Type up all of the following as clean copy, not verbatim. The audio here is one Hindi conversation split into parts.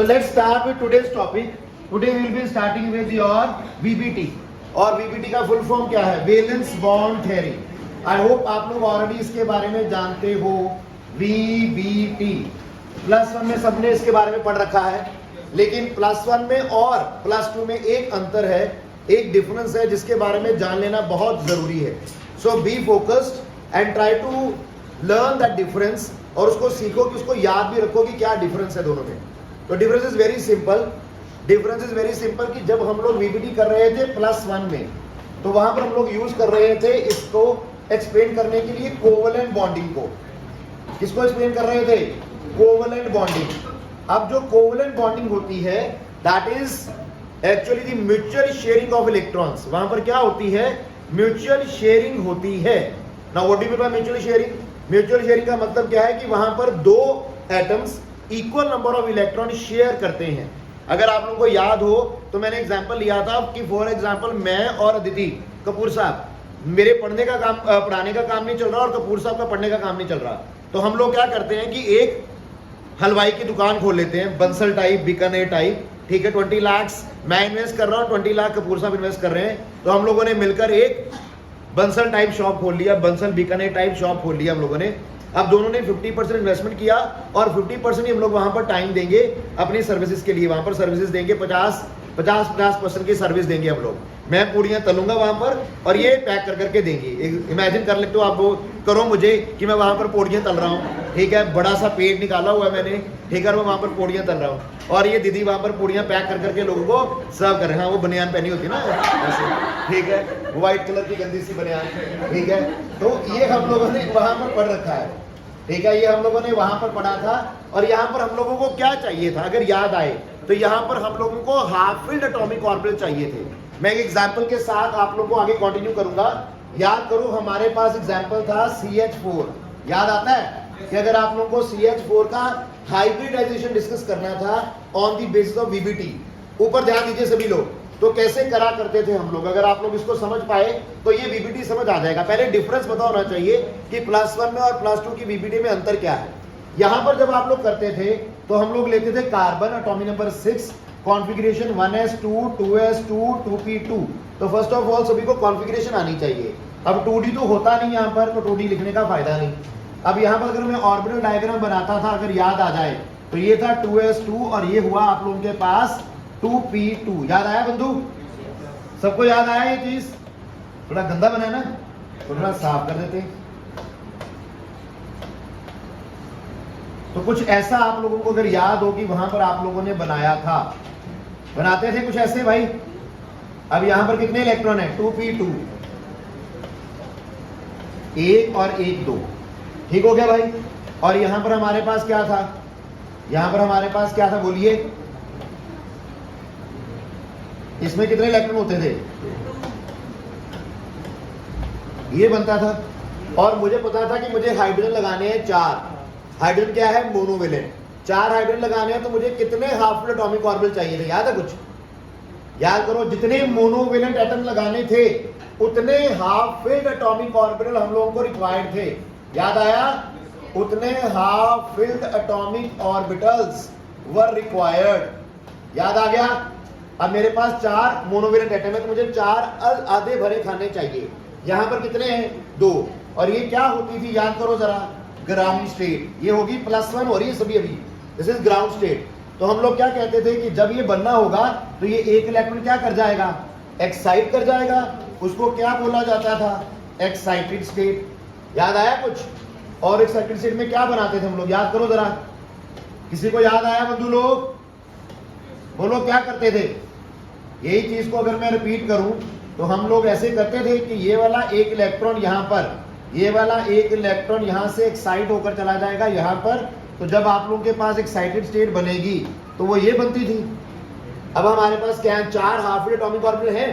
let's start with today's topic. Today we will be starting with your VBT. और VBT का फुल फॉर्म क्या है? Valence bond theory. I hope आप लोग ऑलरेडी इसके बारे में जानते हो. VBT +1 में सबने इसके बारे में पढ़ रखा है, लेकिन +1 में और +2 में एक अंतर है, एक डिफरेंस है जिसके बारे में जान लेना बहुत जरूरी है. So be focused and try to learn that difference, और उसको सीखो कि उसको याद भी रखो कि क्या डिफरेंस है दोनों में. तो difference is very simple. Difference is very simple कि जब हम लोग VBT कर रहे थे +1 में, तो वहां पर हम लोग यूज कर रहे थे इसको एक्सप्लेन करने के लिए कोवलेंट बॉन्डिंग को. किसको एक्सप्लेन कर रहे थे? Covalent bonding. अब जो कोवलेंट बॉन्डिंग होती है that is actually the mutual sharing of electrons. वहां पर क्या होती है? म्यूचुअल शेयरिंग होती है. Now what do you mean by mutual sharing? Mutual sharing का मतलब क्या है कि वहां पर दो atoms equal number of electron share करते हैं. अगर आप लोगों को याद हो तो मैंने एग्जांपल लिया था कि फॉर एग्जांपल मैं और अदिति कपूर साहब, मेरे पढ़ाने का काम नहीं चल रहा और कपूर साहब का पढ़ने का काम नहीं चल रहा, तो हम लोग क्या करते हैं कि एक हलवाई की दुकान खोल लेते हैं, बंसल टाइप, बीकानेर टाइप. ठीक है, 20 लाख मैं इन्वेस्ट कर रहा हूँ, 20 लाख कपूर साहब इन्वेस्ट कर रहे हैं, तो हम लोगों ने मिलकर एक बंसल टाइप शॉप खोल लिया, बंसल बीकानेर टाइप शॉप खोल लिया हम लोगों ने. अब दोनों ने 50% इन्वेस्टमेंट किया और 50% ही हम लोग वहां पर टाइम देंगे अपनी सर्विसेज के लिए. वहां पर सर्विसेज देंगे, 50% की सर्विस देंगे हम लोग. मैं पूड़ियां तलूंगा वहां पर और ये पैक कर करके देंगे. इमेजिन कर लेते हो आप, वो करो मुझे कि मैं वहां पर पूड़ियां तल रहा हूँ. ठीक है, बड़ा सा पेट निकाला हुआ है मैंने, ठीक है, मैं वहां पर पूड़ियां तल रहा हूँ और ये दीदी वहां पर पूड़ियां पैक कर करके लोगों को सर्व कर रहे हैं. हाँ, वो बनियान पहनी होती है ना ऐसे, ठीक है, व्हाइट कलर की गंदी सी बनियान. ठीक है, तो ये हम लोगों ने वहां पर पढ़ रखा है. ठीक है, ये हम लोगों ने वहां पर पढ़ा था. और यहाँ पर हम लोगों को क्या चाहिए था? अगर याद आए तो यहाँ पर हम लोगों को हाफ फिल्ड एटॉमिक ऑर्बिटल चाहिए थे. मैं एक एग्जांपल के साथ आप लोगों को आगे कंटिन्यू करूंगा. याद करो, हमारे पास एग्जांपल था CH4. याद आता है कि अगर आप लोगों को CH4 का हाइब्रिडाइजेशन डिस्कस करना था on the basis of VBT, ऊपर ध्यान दीजिए सभी लोग, तो कैसे करा करते थे हम लोग. अगर आप लोग इसको समझ पाए तो ये VBT समझ आ जाएगा. पहले डिफरेंस पता होना चाहिए कि +1 में और +2 की VBT में अंतर क्या है. यहां पर जब आप लोग करते थे तो हम लोग लेते थे carbon atomic number 6, configuration 1s2, 2s2, 2p2. तो फर्स्ट ऑफ ऑल सभी को कॉन्फ़िगरेशन आनी चाहिए. अब 2d तो होता नहीं यहाँ पर, तो 2d लिखने का फायदा नहीं. अब यहाँ पर अगर मैं ऑर्बिटल डायग्राम बनाता था, अगर याद आ जाए, तो ये था 2s2 और ये हुआ आप लोगों के पास 2p2. याद आया बंधु? सबको याद आया ये चीज? थोड़ा गंदा बना है ना, थोड़ा साफ कर देते. तो कुछ ऐसा आप लोगों को अगर याद हो कि वहां पर आप लोगों ने बनाया था, बनाते थे कुछ ऐसे भाई. अब यहां पर कितने इलेक्ट्रॉन है? 2p2, 1 और 1 2. ठीक हो गया भाई. और यहां पर हमारे पास क्या था? यहां पर हमारे पास क्या था बोलिए? इसमें कितने इलेक्ट्रॉन होते थे? ये बनता था. और मुझे पता था कि मुझे हाइड्रोजन लगाने हैं 4. हाइड्रोजन क्या है? मोनोवेलेंट. 4 हाइड्रोजन लगाने हैं, तो मुझे कितने हाफ फिल्ड एटॉमिक ऑर्बिटल चाहिए थे? याद है कुछ? याद करो, जितने मोनोवेलेंट एटम लगाने थे उतने हाफ फिल्ड एटॉमिक ऑर्बिटल हम लोगों को रिक्वायर्ड थे. याद आया? उतने half filled atomic orbitals were required. याद आ गया? अब मेरे पास 4 मोनोवेलेंट एटम है, तो मुझे 4 आधे भरे खाने चाहिए. यहां पर कितने हैं? 2. और ये क्या होती थी? याद करो जरा, ग्राउंड स्टेट. ये होगी +1 हो रही है सभी अभी. This is ground state. तो हम लोग क्या कहते थे कि जब ये बनना होगा तो ये एक इलेक्ट्रॉन क्या कर जाएगा? एक्साइट कर जाएगा. उसको क्या बोला जाता था? Excited state. याद आया कुछ? और एक्साइटेड स्टेट में क्या बनाते थे हम लोग? याद करो जरा, किसी को याद आया बंधु लोग? बोलो क्या करते थे? यही चीज को अगर मैं रिपीट करूं तो हम लोग ऐसे करते थे कि ये वाला एक इलेक्ट्रॉन यहां पर, ये वाला एक इलेक्ट्रॉन यहां से एक्साइट होकर चला जाएगा यहां पर. तो जब आप लोगों के पास एक्साइटेड स्टेट बनेगी तो वो ये बनती थी. अब हमारे पास क्या है? 4 हाफ फिल्ड एटॉमिक ऑर्बिटल है.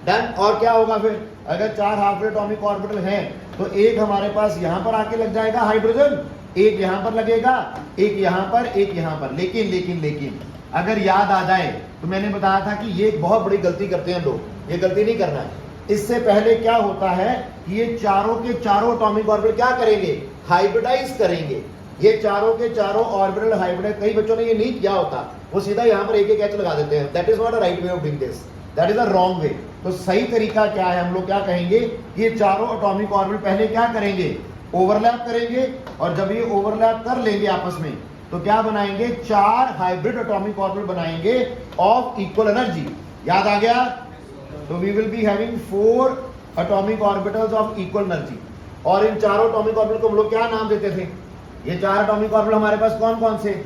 डन. और क्या होगा फिर? अगर 4 हाफ फिल्ड एटॉमिक ऑर्बिटल है तो एक हमारे पास यहां पर आके लग जाएगा हाइड्रोजन, एक यहां पर लगेगा, एक यहां पर, एक यहां पर. लेकिन लेकिन लेकिन अगर याद आ जाए तो मैंने बताया था कि ये एक बहुत बड़ी गलती करते हैं लोग. ये गलती नहीं करना है. इससे पहले क्या होता है कि ये चारों के चारों एटॉमिक ऑर्बिटल क्या करेंगे? हाइब्रिडाइज करेंगे. ये चारों के चारों ऑर्बिटल हाइब्रिडाइज. कई बच्चों ने ये नहीं किया होता, वो सीधा यहाँ पर एक एक एच लगा देते हैं। That is not a right way of doing this, that is a wrong way. तो सही तरीका क्या है, हम लोग क्या कहेंगे, ये चारों एटॉमिक ऑर्बिटल पहले क्या करेंगे, ओवरलैप करेंगे, और जब ये ओवरलैप कर लेंगे आपस में तो क्या बनाएंगे, 4 हाइब्रिड एटॉमिक ऑर्बिटल बनाएंगे ऑफ इक्वल एनर्जी। याद आ गया? तो we will be having 4 atomic orbitals of equal energy. और इन चारों एटॉमिक ऑर्बिटल को हम लोग क्या नाम देते थे, ये 4 एटॉमिक ऑर्बिटल हमारे पास कौन कौन से,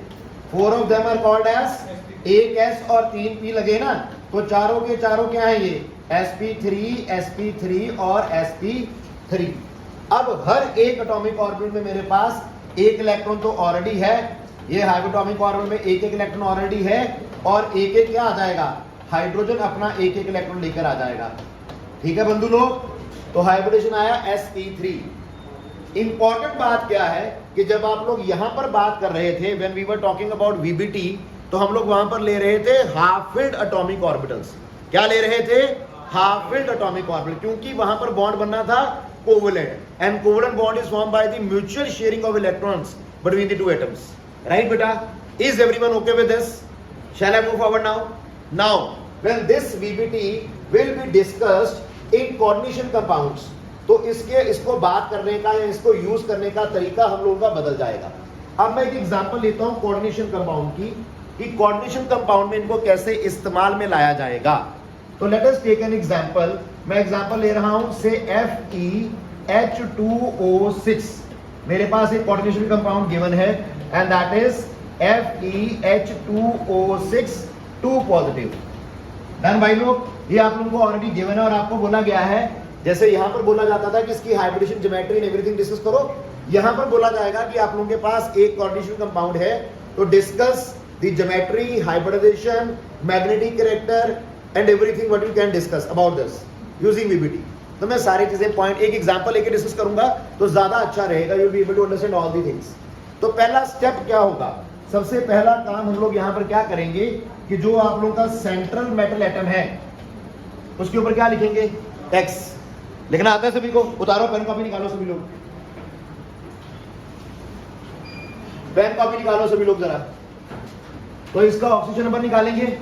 4 of them are called as, एक s और 3 p लगे ना, तो चारों के चारों क्या है, ये sp3 sp3 और sp3। अब हर एक एटॉमिक ऑर्बिटल में मेरे पास एक इलेक्ट्रॉन तो ऑलरेडी है, ये हाइड्रोटॉमिक ऑर्बिटल में एक एक इलेक्ट्रॉन ऑलरेडी है, और एक एक क्या आ जाएगा, हाइड्रोजन अपना एक एक इलेक्ट्रॉन लेकर आ जाएगा। ठीक है बंधु लोग, तो हाइब्रिडेशन आया sp3। इंपॉर्टेंट बात क्या है कि जब आप लोग यहां पर बात कर रहे थे, when we were talking about VBT, तो हम लोग वहां पर ले रहे थे हाफ फिल्ड एटॉमिक ऑर्बिटल्स। क्या ले रहे थे, हाफ फिल्ड एटॉमिक ऑर्बिटल, क्योंकि वहां पर बॉन्ड बनना था covalent, and covalent bond is formed by the mutual sharing of electrons between the two atoms. Right बेटा, is everyone okay with this? Shall I move forward now? Now when this VBT will be discussed in coordination compounds, तो इसको बात करने का या इसको यूज करने का तरीका हम लोगों का बदल जाएगा। अब मैं एक एग्जांपल लेता हूं कोऑर्डिनेशन कंपाउंड की, कि कोऑर्डिनेशन कंपाउंड में इनको कैसे इस्तेमाल में लाया जाएगा। तो let us take an example. मैं एग्जांपल ले रहा हूं से FeH2O6। मेरे पास एक कोऑर्डिनेशन कंपाउंड गिवन है and that is FeH2O6 2 positive. Done भाई लोग, ये आप लोगों को ऑलरेडी गिवन है और आपको बोला गया है, जैसे यहां पर बोला जाता था कि इसकी hybridisation geometry and everything discuss करो, यहां पर बोला जाएगा कि आप लोगों के पास एक कोऑर्डिनेशन कंपाउंड है, तो discuss the geometry, hybridisation, magnetic character and everything what you can discuss about this using VBT। तो मैं सारी चीजें पॉइंट एक एग्जांपल लेके डिस्कस करूंगा तो ज्यादा अच्छा रहेगा, you will be able to understand all the things. तो पहला स्टेप क्या होगा, सबसे पहला काम हम लोग यहां पर क्या करेंगे कि जो आप लोगों का सेंट्रल मेटल एटम है उसके ऊपर क्या लिखेंगे, X। लिखना आता है सभी को? उतारो पेन कॉपी निकालो सभी लोग, पेन कॉपी निकालो सभी लोग जरा। तो इसका ऑक्सीजन नंबर निकालेंगे,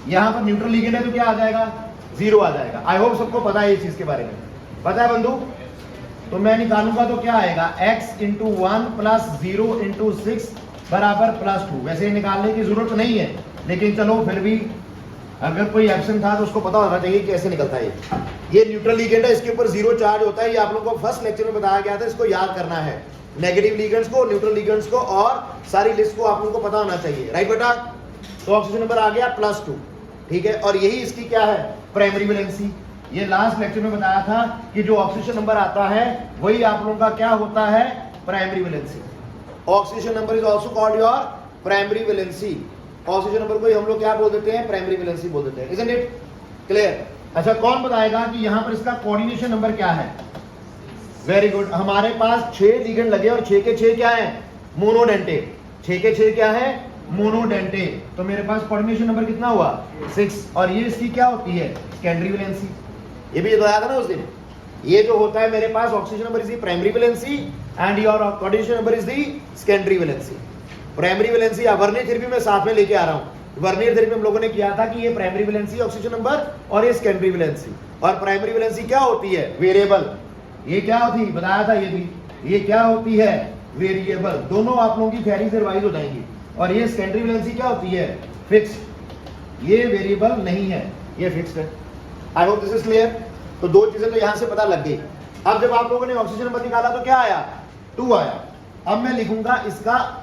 यहां पर न्यूट्रल लिगेंड है तो क्या आ जाएगा, 0 आ जाएगा। आई होप सबको पता है इस चीज के बारे में, पता है बंधु? तो मैं निकालूंगा तो क्या आएगा, x इंटू 1 प्लस 0 इंटू 6 बराबर +2। वैसे निकालने की जरूरत नहीं है, लेकिन चलो फिर भी अगर कोई एब्सेंट था तो उसको पता होना चाहिए कैसे निकलता है। ये न्यूट्रल लिगेंड है, इसके ऊपर 0 चार्ज होता है, ये आप लोगों को फर्स्ट लेक्चर में बताया गया था, इसको याद करना है। नेगेटिव लिगेंड्स को, न्यूट्रल लिगेंड्स को और सारी लिस्ट को आप लोगों को पता होना चाहिए। राइट बेटा? तो ऑक्सीजन नंबर आ गया +2। ठीक है, और यही इसकी क्या है, प्राइमरी वैलेंसी। ये लास्ट लेक्चर में बताया था कि जो ऑक्सीजन नंबर आता है वही आप लोगों का क्या होता है, primary valency. Oxygen number is also called your primary valency. Oxygen number को हम लोग क्या बोल देते हैं, प्राइमरी वैलेंसी बोल देते हैं। Isn't it clear? अच्छा, कौन बताएगा कि यहां पर इसका कोऑर्डिनेशन नंबर क्या है? वेरी गुड, हमारे पास 6 लिगेंड लगे और 6 के 6 क्या है, मोनोडेंटेट। 6 के 6 क्या है, मोनोडेंटेट। तो मेरे पास कोऑर्डिनेशन नंबर कितना हुआ, 6। और ये इसकी क्या होती है, सेकेंडरी वैलेंसी। ये भी बताया था ना उस दिन। ये जो होता है मेरे पास oxygen number is the primary valency and your coordination number is the secondary valency. Primary valency Werner theory में साथ में लेके आ रहा हूं। वर्नियर थ्योरी में हम लोगों ने किया था कि ये प्राइमरी वैलेंसी ऑक्सीजन नंबर और ये सेकेंडरी वैलेंसी। और प्राइमरी वैलेंसी क्या होती है, वेरिएबल। ये क्या होती, बताया था ये भी, ये क्या होती है, वेरिएबल। दोनों आप लोगों की थ्योरी से रिवाइज हो जाएंगी। और ये सेकेंडरी वैलेंसी क्या होती है, फिक्स्ड। ये वेरिएबल नहीं है, ये फिक्स्ड है। I hope this is clear. तो 2 चीजें तो यहां से पता लग गई। अब जब आप लोगों ने ऑक्सीजन नंबर निकाला तो क्या आया, 2 आया। अब मैं लिखूंगा इसका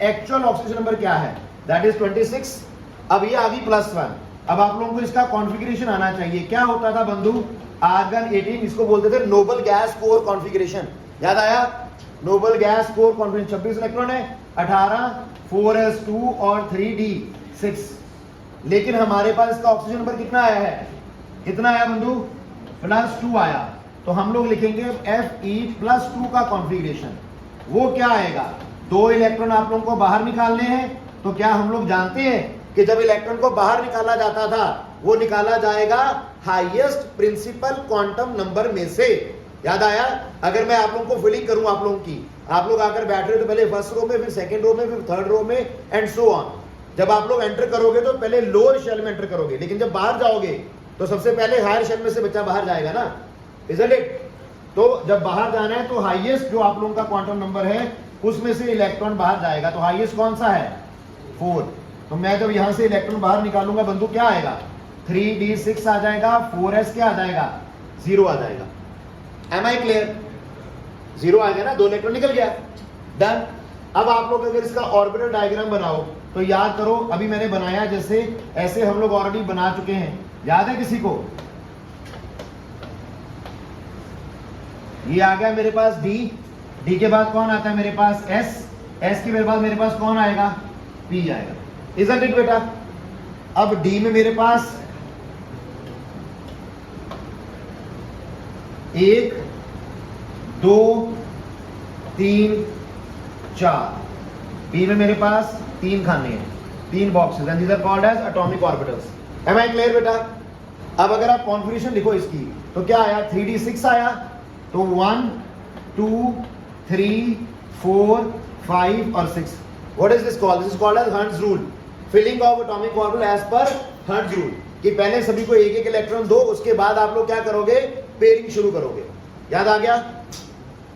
एक्चुअल ऑक्सीजन नंबर क्या है, दैट इज 26। अब ये आ गई +1। अब आप लोगों को इसका कॉन्फ़िगरेशन आना चाहिए। क्या होता था बंधु, आर्गन 18, इसको बोलते थे नोबल गैस कोर कॉन्फ़िगरेशन। याद आया, noble gas core configuration. 26 electron है, 18 4s2 और 3d6। लेकिन हमारे पास इसका ऑक्सीजन नंबर कितना आया है, कितना आया बंधु, +2 आया। तो हम लोग लिखेंगे Fe+2 का कॉन्फ़िगरेशन। वो क्या आएगा, 2 इलेक्ट्रॉन आप लोगों को बाहर निकालने हैं। तो क्या हम लोग जानते हैं कि जब इलेक्ट्रॉन को बाहर निकाला जाता था वो निकाला जाएगा हाईएस्ट प्रिंसिपल क्वांटम नंबर में से। याद आया? अगर मैं आप लोगों को फिलिंग करूं, आप लोगों की, आप लोग आकर बैठ रहे हो तो पहले फर्स्ट रो में, फिर सेकंड रो में, फिर थर्ड रो में एंड सो ऑन। जब आप लोग एंटर करोगे तो पहले लोअर शेल में एंटर करोगे, लेकिन जब बाहर जाओगे तो सबसे पहले हायर शेल में से बच्चा बाहर जाएगा ना, इजंट इट? तो जब बाहर जाना है तो हाईएस्ट जो आप लोगों का क्वांटम नंबर है उसमें से इलेक्ट्रॉन बाहर जाएगा। तो हाईएस्ट कौन सा है? 4। तो मैं जब यहां से इलेक्ट्रॉन बाहर निकालूंगा बंधु, क्या आएगा? 3d6 आ जाएगा, 4s क्या आ जाएगा? 0 आ जाएगा। M I clear? 0 आ गया ना, 2 इलेक्ट्रॉन निकल गया, डन। अब आप लोग अगर इसका ऑर्बिटल डायग्राम बनाओ तो याद करो, अभी मैंने बनाया जैसे ऐसे हम लोग ऑलरेडी बना चुके हैं, याद है किसी को? ये आ गया मेरे पास D, D के बाद कौन आता है मेरे पास? S, S के बाद मेरे पास कौन आएगा? P आएगा, इजंट इट बेटा? अब D में मेरे पास 1 2 3 4, B में मेरे पास 3 खाने हैं, 3 boxes, and these are called as atomic orbitals. Am I clear बेटा? अब अगर आप कॉन्फिगरेशन लिखो इसकी तो क्या आया? 3d6 आया, तो 1 2 3 4 5 और 6। What is this called? This is called as Hund's rule, filling of atomic orbital as per Hund's rule, कि पहले सभी को एक एक इलेक्ट्रॉन दो, उसके बाद आप लोग क्या करोगे? पेयरिंग शुरू करोगे। याद आ गया?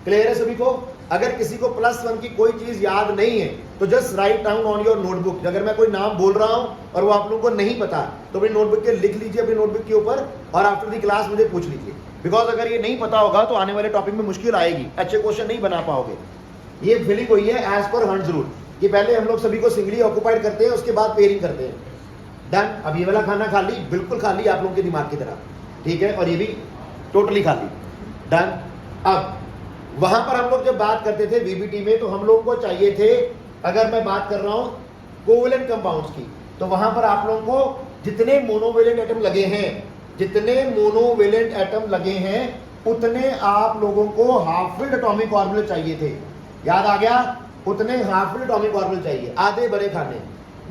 क्लियर है सभी को? अगर किसी को +1 की कोई चीज याद नहीं है तो just write down on your notebook. अगर मैं कोई नाम बोल रहा हूं और वो आप लोगों को नहीं पता तो अपनी नोटबुक के लिख लीजिए, अपनी नोटबुक के ऊपर, और आफ्टर द क्लास मुझे पूछ लीजिए, बिकॉज अगर ये नहीं पता होगा तो आने वाले टॉपिक में मुश्किल आएगी, अच्छे क्वेश्चन नहीं बना पाओगे। ये फिलिंग हुई है एज पर हंट्स रूल, कि पहले हम लोग सभी को सिंगली ऑक्युपाइड करते हैं, उसके बाद पेयरिंग करते हैं, डन। अब ये वाला खाना खाली, बिल्कुल खाली आप लोगों के दिमाग की तरह, ठीक है, और ये भी टोटली खाली, डन। अब वहां पर हम लोग जब बात करते थे वीबीटी में तो हम लोगों को चाहिए थे, अगर मैं बात कर रहा हूं कोवेलेंट कंपाउंड्स की, तो वहां पर आप लोगों को जितने मोनोवेलेंट एटम लगे हैं, जितने मोनोवेलेंट एटम लगे हैं उतने आप लोगों को हाफ फिल्ड एटॉमिक ऑर्बिटल चाहिए थे। याद आ गया? उतने हाफ फिल्ड एटॉमिक ऑर्बिटल चाहिए, आधे बड़े खाने।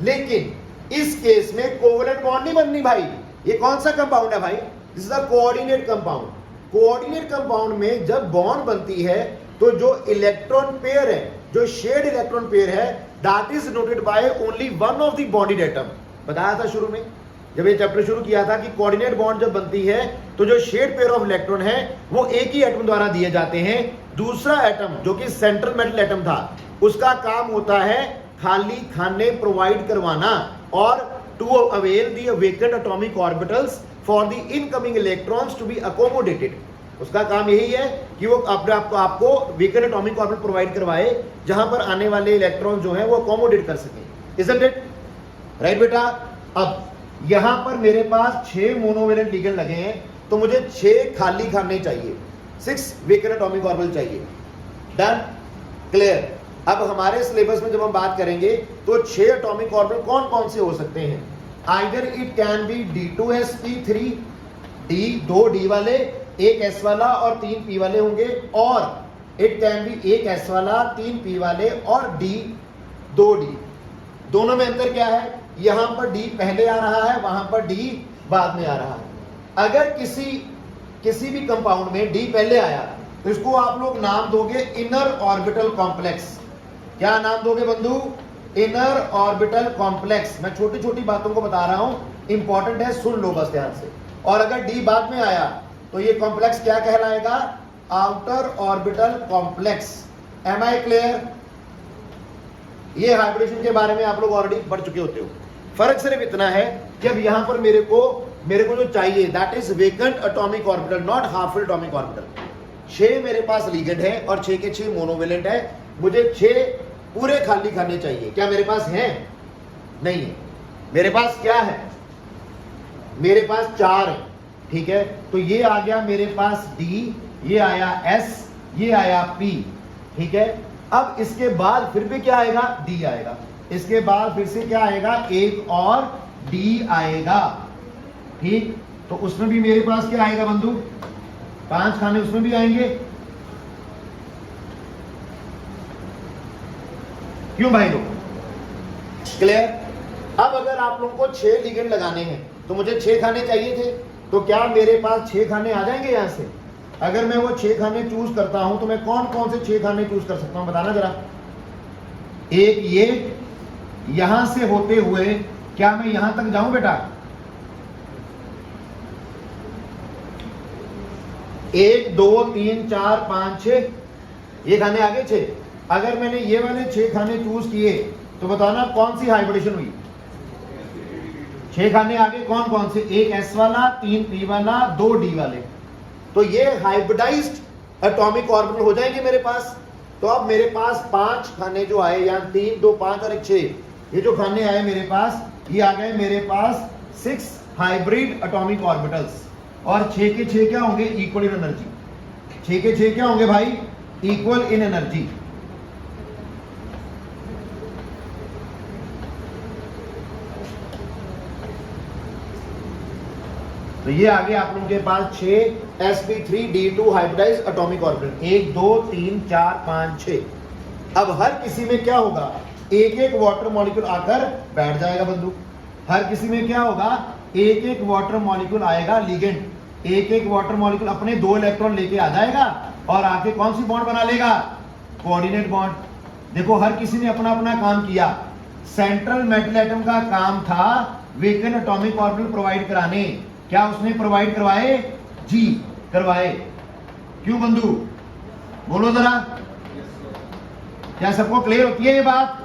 लेकिन इस केस में कोवेलेंट बॉन्ड नहीं बननी भाई। ये कौन सा कंपाउंड है भाई? This is a coordinate compound. Coordinate compound में जब बॉन्ड बनती है तो जो इलेक्ट्रॉन पेयर है, जो शेयर्ड इलेक्ट्रॉन पेयर है, that is noted by only one of the bonded atom. बताया था शुरू में जब ये चैप्टर शुरू किया था कि कोऑर्डिनेट बॉन्ड जब बनती है तो जो शेयर्ड पेयर ऑफ इलेक्ट्रॉन है वो एक ही एटम द्वारा दिए जाते हैं। दूसरा एटम जो कि सेंट्रल मेटल एटम था, उसका काम होता है खाली खाने प्रोवाइड करवाना और to avail the vacant atomic orbitals for the incoming electrons to be accommodated. उसका काम यही है कि वो आपको वेकेंट एटॉमिक ऑर्बिटल प्रोवाइड करवाए जहां पर आने वाले इलेक्ट्रॉन जो है वो अकोमोडेट कर सके। Isn't it? राइट बेटा? अब यहां पर मेरे पास 6 मोनोवेलेंट लिगेंड लगे हैं, तो मुझे 6 खाली खाने चाहिए, 6 वेकेंट एटॉमिक ऑर्बिटल चाहिए, डन। क्लियर? अब हमारे सिलेबस में जब हम बात करेंगे तो 6 एटॉमिक ऑर्बिटल कौन कौन से हो सकते हैं? Either it can be D2sp3, दो D वाले, एक S वाला और 3 P वाले होंगे, और इट कैन बी एक S वाला, 3 P वाले और दो D। दोनों में अंतर क्या है? यहां पर D पहले आ रहा है, वहां पर D बाद में आ रहा है। अगर किसी भी कंपाउंड में D पहले आया तो इसको आप लोग नाम दोगे इनर ऑर्बिटल कॉम्प्लेक्स। क्या नाम दोगे बंधु? Inner orbital complex. मैं छोटी छोटी बातों को बता रहा हूं, इंपॉर्टेंट है, सुन लो बस ध्यान से। और अगर D बाद में आया तो ये कॉम्प्लेक्स क्या कहलाएगा? Outer orbital complex. Am I clear? ये हाइब्रिडेशन के बारे में आप लोग ऑलरेडी पढ़ चुके होते हो। फर्क सिर्फ इतना है कि अब यहां पर मेरे को जो चाहिए that is vacant atomic orbital, not half filled atomic orbital. 6 मेरे पास लिगेंड है और 6 के 6 मोनोवेलेंट है, मुझे 6 पूरे खाली खाने चाहिए। क्या मेरे पास है? नहीं है। मेरे पास क्या है? मेरे पास 4 है, ठीक है। तो ये आ गया मेरे पास D, ये आया S, ये आया P, ठीक है। अब इसके बाद फिर भी क्या आएगा? D आएगा। इसके बाद फिर से क्या आएगा? एक और D आएगा, ठीक। तो उसमें भी मेरे पास क्या आएगा बंधु? 5 खाने उसमें भी आएंगे। क्यों भाई लोग? क्लियर? अब अगर आप लोगों को 6 लिगेंड लगाने हैं तो मुझे 6 खाने चाहिए थे, तो क्या मेरे पास 6 खाने आ जाएंगे यहां से? अगर मैं वो 6 खाने चूज करता हूं तो मैं कौन कौन से 6 खाने चूज कर सकता हूं? बताना जरा। एक यहां से होते हुए क्या मैं यहां तक जाऊं बेटा? 1 2 3 4 5 6 ये खाने आगे 6। अगर मैंने ये वाले 6 खाने चूज किए तो बताना कौन सी हाइब्रिडेशन हुई? 6 खाने आगे कौन कौन से? एक S वाला, 3 P वाला, 2 D वाले। तो ये हाइब्रिडाइज्ड एटॉमिक ऑर्बिटल हो जाएंगे मेरे पास। तो अब मेरे पास 5 खाने जो आए, यहाँ 3 2 5 और 1 6, ये जो खाने आए मेरे पास, ये आ गए मेरे पास 6 हाइब्रिड एटॉमिक ऑर्बिटल्स। और 6 के 6 क्या होंगे? Equal in energy. 6 के 6 क्या होंगे भाई? Equal in energy. तो ये आगे आप लोगों के पास 6 sp3d2 हाइब्रिडाइज्ड एटॉमिक ऑर्बिटल, 1 2 3 4 5 6। अब हर किसी में क्या होगा? एक एक वाटर मॉलिक्यूल आकर बैठ जाएगा बंधु। हर किसी में क्या होगा? एक एक वाटर मॉलिक्यूल आएगा, लिगेंड एक एक वाटर मॉलिक्यूल अपने 2 इलेक्ट्रॉन लेके आ जाएगा और आके कौन सी बॉन्ड बना लेगा? Coordinate bond. देखो हर किसी ने अपना अपना काम किया। सेंट्रल मेटल एटम का काम था वेकेंट एटॉमिक ऑर्बिटल प्रोवाइड कराने। क्या उसने प्रोवाइड करवाए? जी करवाए। क्यों बंधु? बोलो जरा, क्या सबको क्लियर होती है ये बात?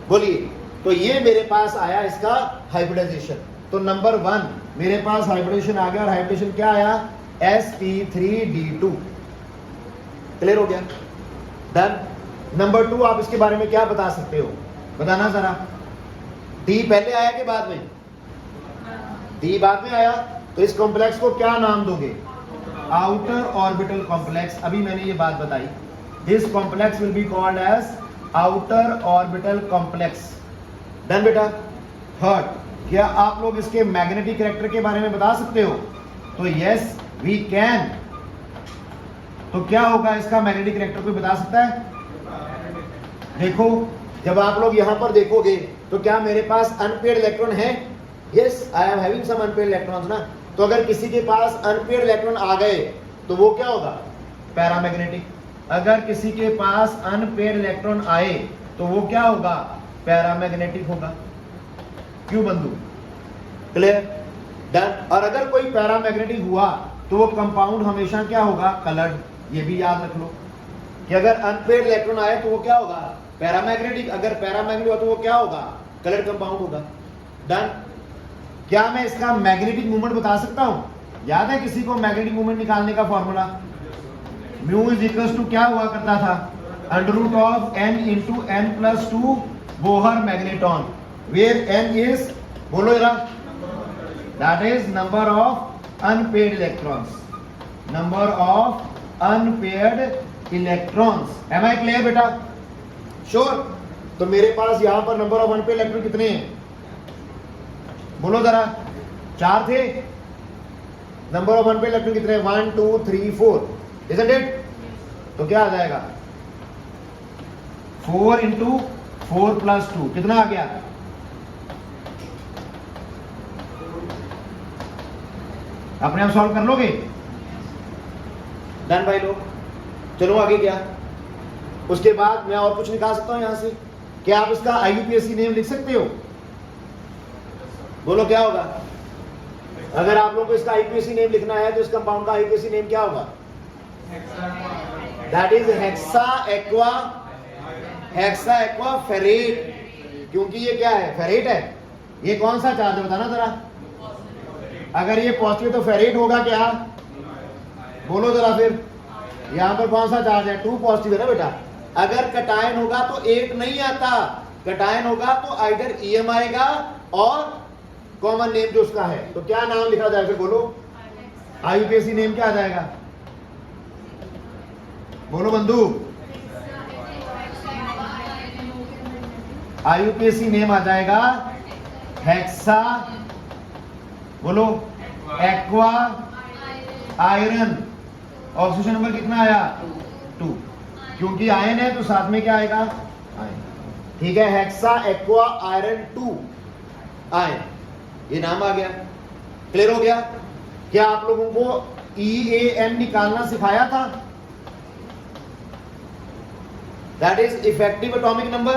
बोलिए। तो ये मेरे पास आया इसका हाइब्रिडाइजेशन। तो नंबर 1 मेरे पास हाइब्रिडेशन आ गया। और हाइब्रिडेशन क्या आया? sp3d2। क्लियर हो गया? डन। नंबर 2 आप इसके बारे में क्या बता सकते हो? बताना जरा। डी पहले आया कि बाद में? डी बाद में आया। तो इस कॉम्प्लेक्स को क्या नाम दोगे? Outer orbital complex. अभी मैंने ये बात बताई। This complex will be called as outer orbital complex. Done बेटा। थर्ड, क्या आप लोग इसके मैग्नेटिक कैरेक्टर के बारे में बता सकते हो? तो यस वी कैन। तो क्या होगा इसका मैग्नेटिक कैरेक्टर, कोई बता सकता है? देखो जब आप लोग यहां पर देखोगे तो क्या मेरे पास अनपेयर्ड इलेक्ट्रॉन है? Yes I am having some unpaired electrons ना। तो अगर किसी के पास अनपेयर्ड इलेक्ट्रॉन आ गए तो वो क्या होगा? पैरामैग्नेटिक। अगर किसी के पास अनपेयर्ड इलेक्ट्रॉन आए तो वो क्या होगा? पैरामैग्नेटिक होगा। क्यों बंधु? क्लियर? डन। और अगर कोई पैरामैग्नेटिक हुआ तो वो कंपाउंड हमेशा क्या होगा? कलर्ड। ये भी याद रख लो कि अगर अनपेयर्ड इलेक्ट्रॉन आए तो वो क्या होगा? पैरामैग्नेटिक। अगर पैरामैग्नेटिक हुआ तो वो क्या होगा? कलर्ड कंपाउंड होगा। डन। क्या मैं इसका मैग्नेटिक मूवमेंट बता सकता हूं? याद है किसी को मैग्नेटिक मूवमेंट निकालने का formula? Mu is equals to क्या हुआ करता था? Under root of n into n plus 2 Bohr magneton, where n is, बोलो जरा, that is number of unpaired electrons. Number of unpaired electrons. Am I clear बेटा? श्योर। तो मेरे पास यहां पर नंबर ऑफ अनपेयर्ड इलेक्ट्रॉन कितने हैं? बोलो जरा। 4 थे। नंबर ऑफ अनपेयर्ड इलेक्ट्रॉन कितने? 1 2 3 4, इजंट इट? तो क्या आ जाएगा? 4 इंटू 4 प्लस 2 कितना आ गया? अपने आप सॉल्व कर लोगे? डन भाई लोग। चलो आगे क्या? उसके बाद मैं और कुछ निकाल सकता हूं यहां से? क्या आप इसका IUPAC नेम लिख सकते हो? बोलो क्या होगा? अगर आप लोगों को इसका IUPAC नेम लिखना है तो इस कंपाउंड का IUPAC नेम क्या होगा? That is hexa aqua ferrate. क्योंकि ये क्या है? फेरेट है। ये कौन सा चार्ज है बताना जरा। अगर ये पॉजिटिव तो फेरेट होगा क्या? बोलो जरा फिर। यहां पर कौन सा चार्ज है? 2 पॉजिटिव है ना बेटा। अगर कटायन होगा तो 8 नहीं आता। कटायन होगा तो आइदर EM आएगा और कॉमन नेम जो उसका है। तो क्या नाम लिखा जाएगा फिर? बोलो। IUPAC नेम क्या आ जाएगा? बोलो बंधु। IUPAC नेम आ जाएगा हेक्सा, बोलो, एक्वा आयरन। ऑक्सीजन नंबर कितना आया? 2। क्योंकि आयन है तो साथ में क्या आएगा? आयन। ठीक है, हेक्सा एक्वा आयरन 2 आयन, ये नाम आ गया। क्लियर हो गया? क्या आप लोगों को EAN निकालना सिखाया था? That is effective atomic number.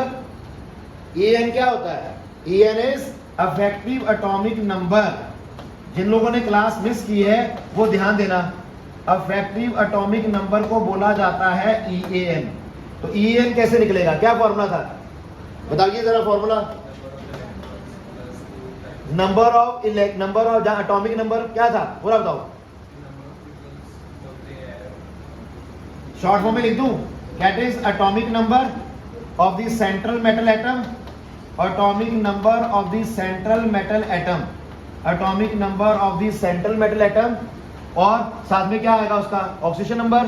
EN क्या होता है? EN is effective atomic number. जिन लोगों ने क्लास मिस की है वो ध्यान देना, इफेक्टिव एटॉमिक नंबर को बोला जाता है EAN। तो EAN कैसे निकलेगा, क्या फॉर्मूला था बताइए जरा formula. Number of atomic number क्या था पूरा बताओ, शॉर्ट फॉर्म में लिख दूं, that is atomic number of the central metal atom, atomic number of the central metal atom, atomic number of the central metal atom, और साथ में क्या आएगा उसका ऑक्सीडेशन नंबर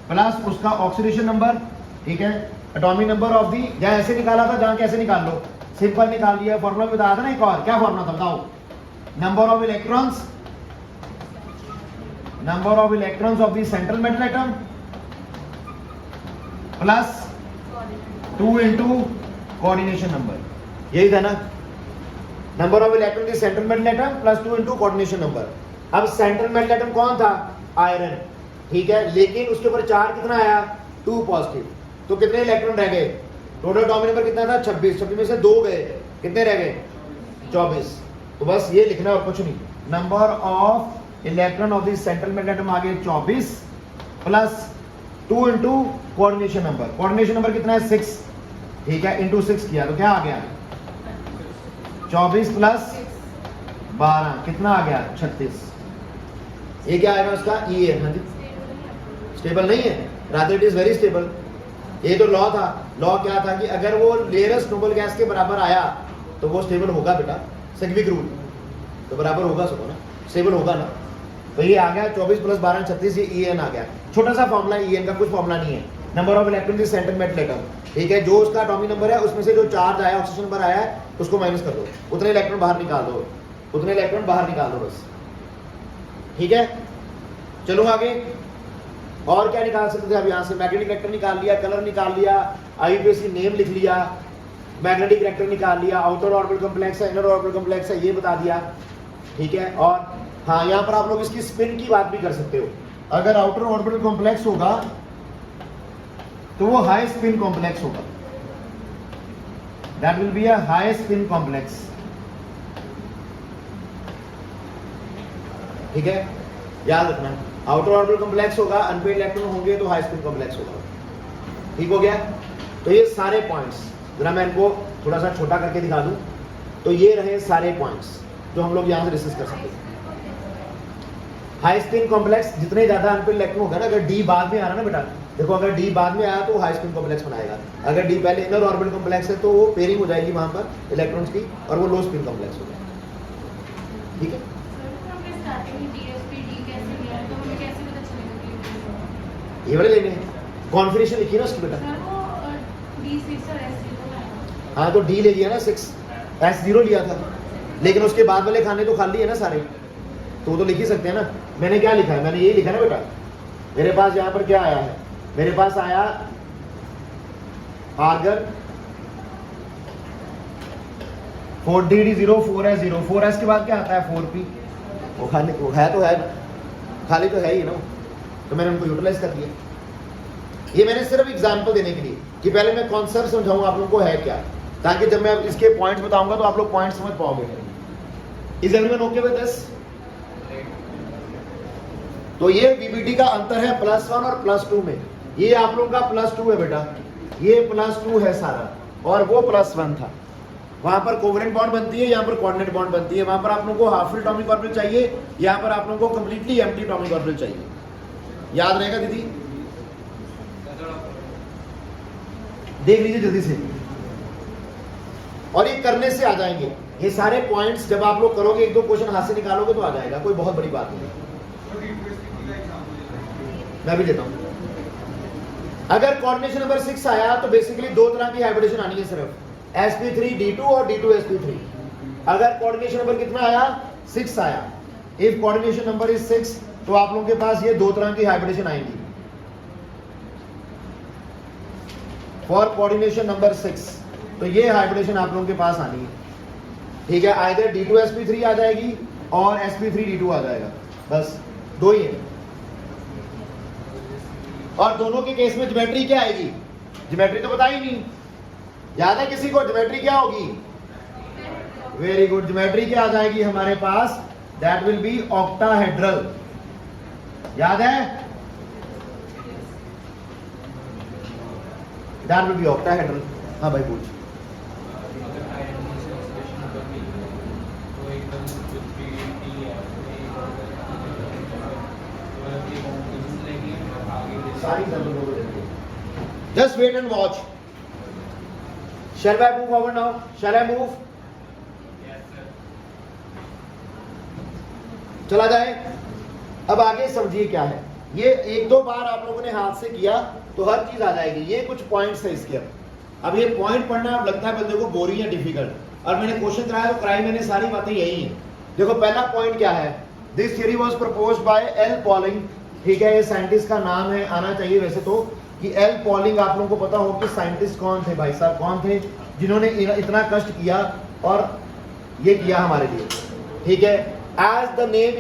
प्लस उसका ऑक्सीडेशन नंबर। ठीक है, एटॉमिक नंबर ऑफ दी, जहां ऐसे निकाला था जहां कैसे निकाल लो, सिंपल निकाल लिया, फॉर्मूला भी बताया था ना एक और, क्या फॉर्मूला था बताओ, number of electrons, number of electrons of the central metal atom plus 2 into coordination number, यही था ना, number of electron the central metal atom plus 2 into coordination number. अब सेंट्रल मेटल एटम कौन था? आयरन। ठीक है, लेकिन उसके ऊपर चार्ज कितना आया? 2 पॉजिटिव, तो कितने इलेक्ट्रॉन रह गए? टोटल एटॉमिक नंबर कितना था? 26, 26 में से 2 गए, कितने रह गए? 24। तो बस ये लिखना है और कुछ नहीं, number of electron of the central metal atom आ गए 24 plus 2 into coordination number, coordination number कितना है? 6। ठीक है, इंटू 6 किया तो क्या आ गया? 24 प्लस 12 कितना आ गया? 36। ये क्या आएगा उसका? EN। हाँ जी, स्टेबल नहीं है, rather it is very stable. ये तो लॉ था, लॉ क्या था कि अगर वो नियरेस्ट नोबल गैस के बराबर आया तो वो स्टेबल होगा बेटा, सेग्विक रूल तो बराबर होगा सबको ना, स्टेबल होगा ना। तो ये आ गया 24 प्लस 12 36, ये EN आ गया। छोटा सा फॉर्मूला है EN का, कुछ फॉर्मूला नहीं है। Number of electron the central metal atom, ठीक है, जो उसका एटॉमिक नंबर है उसमें से जो चार्ज आया, ऑक्सीजन नंबर आया है, उसको माइनस कर दो, उतने इलेक्ट्रॉन बाहर निकाल दो, उतने इलेक्ट्रॉन बाहर निकाल दो बस। ठीक है, चलो आगे। और क्या निकाल सकते थे अब यहाँ से? मैग्नेटिक वेक्टर निकाल लिया, कलर निकाल लिया, IUPAC नेम लिख लिया, मैग्नेटिक वेक्टर निकाल लिया, आउटर ऑर्बिटल कॉम्प्लेक्स है, इनर ऑर्बिटल कॉम्प्लेक्स है, ये बता दिया। ठीक है, और हाँ यहाँ पर आप लोग इसकी स्पिन की बात भी कर सकते हो। अगर आउटर ऑर्बिटल कॉम्प्लेक्स होगा तो वो हाई स्पिन कॉम्प्लेक्स होगा, that will be a high spin complex. ठीक है, याद रखना, आउटर ऑर्बिटल कॉम्प्लेक्स होगा, अनपेड इलेक्ट्रॉन होंगे तो हाई स्पिन कॉम्प्लेक्स होगा। ठीक हो गया, तो ये सारे पॉइंट्स जरा मैं इनको थोड़ा सा छोटा करके दिखा दूं, तो ये रहे सारे पॉइंट्स जो हम लोग यहां से डिस्कस कर सकते हैं। हाई स्पिन कॉम्प्लेक्स, जितने ज्यादा अनपेड इलेक्ट्रॉन होगा ना, अगर डी बाद में आ रहा ना बेटा, देखो अगर डी बाद में आया तो हाई स्पिन कॉम्प्लेक्स बनाएगा, अगर डी पहले इनर ऑर्बिटल कॉम्प्लेक्स है तो वो पेयरिंग हो जाएगी वहां पर इलेक्ट्रॉन्स की, और वो लो स्पिन कॉम्प्लेक्स हो जाएगा। ठीक है, ये वाले लेने कॉन्फिगरेशन लिखी ना उसकी बेटा, हाँ तो डी ले लिया ना 6, S0 लिया था, लेकिन उसके बाद वाले खाने तो खाली है ना सारे, तो वो तो लिख ही सकते हैं ना। मैंने क्या लिखा है? मैंने यही लिखा है ना बेटा, मेरे पास यहाँ पर क्या आया है? मेरे पास आया आर्गन 4DD0 4S0, 4S के बाद क्या आता है? 4P, वो खाली वो है तो है, खाली तो है ही ना, तो मैंने उनको यूटिलाइज कर दिया। ये मैंने सिर्फ एग्जांपल देने के लिए कि पहले मैं कॉन्सेप्ट समझाऊं आप लोगों को है क्या, ताकि जब मैं इसके पॉइंट्स बताऊंगा तो आप लोग पॉइंट्स समझ पाओगे। Is everyone okay with this? तो ये VBT का अंतर है +1 और +2 में। ये आप लोगों का +2 है बेटा, ये +2 है सारा, और वो +1 था। वहां पर कोवेलेंट बॉन्ड बनती है, यहाँ पर कोऑर्डिनेट बॉन्ड बनती है। वहां पर आप लोगों को हाफ फुल एटॉमिक ऑर्बिटल चाहिए, यहाँ पर आप लोगों को कंप्लीटली एम्प्टी एटॉमिक ऑर्बिटल चाहिए। याद रहेगा दीदी? देख लीजिए जल्दी से, और ये करने से आ जाएंगे ये सारे पॉइंट्स। जब आप लोग करोगे, 1-2 क्वेश्चन हाथ से निकालोगे तो आ जाएगा, कोई बहुत बड़ी बात नहीं। मैं भी देता हूं। अगर कोऑर्डिनेशन नंबर 6 आया तो बेसिकली 2 तरह की हाइब्रिडेशन आनी है, सिर्फ sp3d2 और d2sp3। अगर कोऑर्डिनेशन नंबर कितना आया? 6 आया। इफ कोऑर्डिनेशन नंबर इज 6 तो आप लोगों के पास ये 2 तरह की हाइब्रिडेशन आएंगी फॉर कोऑर्डिनेशन नंबर 6। तो ये हाइब्रिडेशन आप लोगों के पास आनी है। ठीक है, आइदर d2sp3 आ जाएगी और sp3d2 आ जाएगा, बस 2 ही है। और दोनों के केस में ज्योमेट्री क्या आएगी? ज्योमेट्री तो पता ही नहीं, याद है किसी को ज्योमेट्री क्या होगी? वेरी गुड, ज्योमेट्री क्या आ जाएगी हमारे पास? That will be octahedral. याद है? That will be octahedral. हाँ भाई पूछ। सारी just wait and watch. Shall I move forward now? Shall I move? Yes, sir. चला जाए। अब आगे समझिए क्या है ये। एक दो बार आप लोगों ने हाथ से किया तो हर चीज आ जाएगी। ये कुछ पॉइंट्स है इसके। अब ये पॉइंट पढ़ना अब लगता है बंदे को बोरिंग या डिफिकल्ट, और मैंने क्वेश्चन कराया तो कराई मैंने सारी बातें यही है। देखो पहला पॉइंट क्या है? This theory was proposed by L polling. ठीक है, ये साइंटिस्ट का नाम है, आना चाहिए वैसे तो, कि एल पॉलिंग। आप लोगों को पता हो कि साइंटिस्ट कौन थे भाई साहब? कौन थे जिन्होंने इतना कष्ट किया और ये किया हमारे लिए? ठीक है, as the name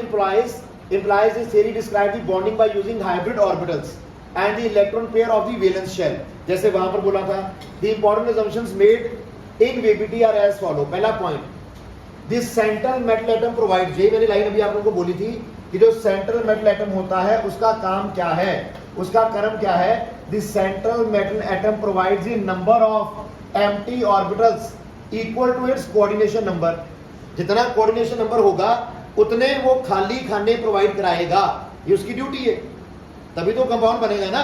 implies this theory describes the bonding by using hybrid orbitals and the electron pair of the valence shell। जैसे वहां पर बोला था, the important assumptions made in VBT are as follow। पहला point, this central metal atom provides, ये मैंने लाइन अभी आप लोगों को बोली थी कि जो सेंट्रल मेटल एटम होता है उसका काम क्या है, उसका कर्म क्या है? This central metal atom provides the number of empty orbitals equal to its coordination number. जितना कोऑर्डिनेशन नंबर होगा उतने वो खाली खाने प्रोवाइड कराएगा। ये उसकी ड्यूटी है, तभी तो कंपाउंड बनेगा ना,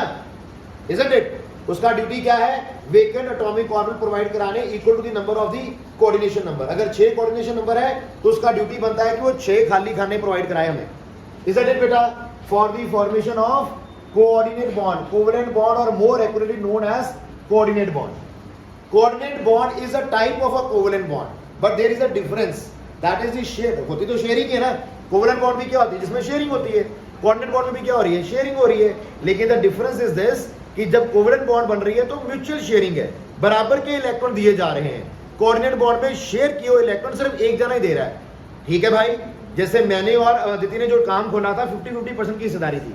इजंट इट? उसका ड्यूटी क्या है? वेकेंट एटॉमिक ऑर्बिटल प्रोवाइड कराने equal to the number of the coordination number. अगर 6 कोऑर्डिनेशन नंबर है तो उसका ड्यूटी बनता है कि वो 6 खाली खाने प्रोवाइड कराए हमें। Isn't it बेटा? For the formation of coordinate bond, covalent bond, or more accurately known as coordinate bond. Coordinate bond is a type of a covalent bond, but there is a difference. That is the share. होती तो शेयरिंग है ना। covalent bond भी क्या होती है? जिसमें शेयरिंग होती है। coordinate bond में भी क्या हो रही है? शेयरिंग हो रही है। लेकिन the difference is this कि जब covalent bond बन रही है तो म्यूचुअल शेयरिंग है, बराबर के इलेक्ट्रॉन दिए जा रहे हैं। coordinate bond में शेयर किए हुए इलेक्ट्रॉन सिर्फ एक जना ही दे रहा है। ठीक है भाई, जैसे मैंने और अदिति ने जो काम खोला था 50-50% की हिस्सेदारी थी,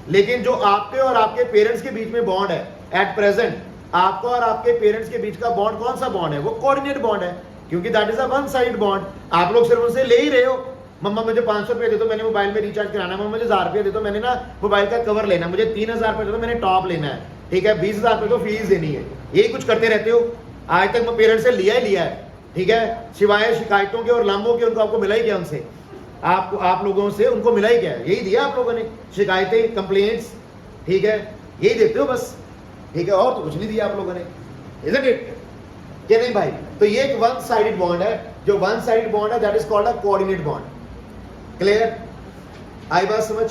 लेकिन जो आपके और आपके पेरेंट्स के बीच में बॉन्ड है एट प्रेजेंट, आपको और आपके पेरेंट्स के बीच का बॉन्ड कौन सा बॉन्ड है? वो कोऑर्डिनेट बॉन्ड है, क्योंकि that is a one side bond. आप लोग सिर्फ उनसे ले ही रहे हो, मम्मा मुझे 500 रुपए दे दो, मैंने मोबाइल में रिचार्ज कराना है, मम्मा मुझे 1000 रुपए दे दो, मैंने ना मोबाइल का कवर लेना है, मुझे 3000 रुपए दे दो, मैंने टॉप लेना है, ठीक है, 20,000 रुपए तो फीस देनी है। यही कुछ करते रहते हो। आज तक मैं पेरेंट्स से लिया ही लिया है, ठीक है, सिवाय शिकायतों के और लांबों के उनको आपको मिला ही क्या उनसे? आप लोगों से उनको मिला ही क्या है? यही दिया आप लोगों ने, शिकायतें, कंप्लेंट्स, ठीक है, यही देते हो बस, ठीक है, और तो कुछ नहीं दिया आप लोगों ने। Isn't it? क्या नहीं भाई? तो ये एक वन साइडेड बॉन्ड है। जो वन साइडेड बॉन्ड है that is called a coordinate bond. Clear? आई बात समझ?